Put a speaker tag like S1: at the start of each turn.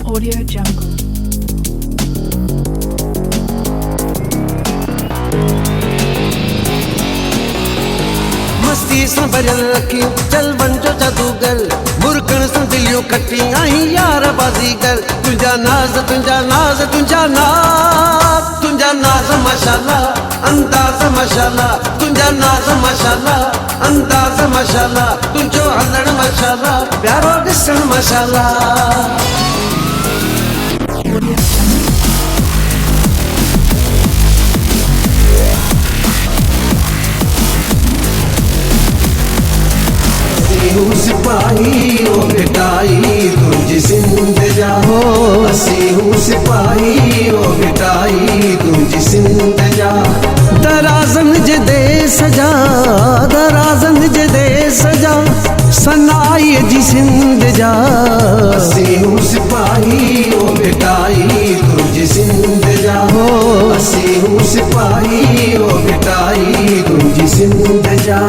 S1: Audio Jungle.
S2: मस्ती सां भरियल अखियूं चल वंजो जादूगर मुर्कण सां दिलियूं खटी आई यार बाज़ीगर तुंहिंजा नाज़ तुंहिंजा नाज़ तुंहिंजा नाज़ तुंहिंजा नाज़ माशाल्लाह अंदाज़ माशाल्लाह तुंहिंजा नाज़ माशाल्लाह अंदाज़ माशाल्लाह तुंहिंजो हलण माशाल्लाह प्यारो ॾिसण माशाल्लाह सिपाही ओ बेटाई तुझी सिंध जा हो असी हूँ सिपाही ओ बेटाई तुझी सिंध जा दराज़न जे देश जा दराज़न जे देश जा सनाई जी सिंध जा असी हूँ सिपाही ओ बेटाई तुझी सिंध जा हो असी हूँ सिपाही ओ बेटाई तुझी सिंध जा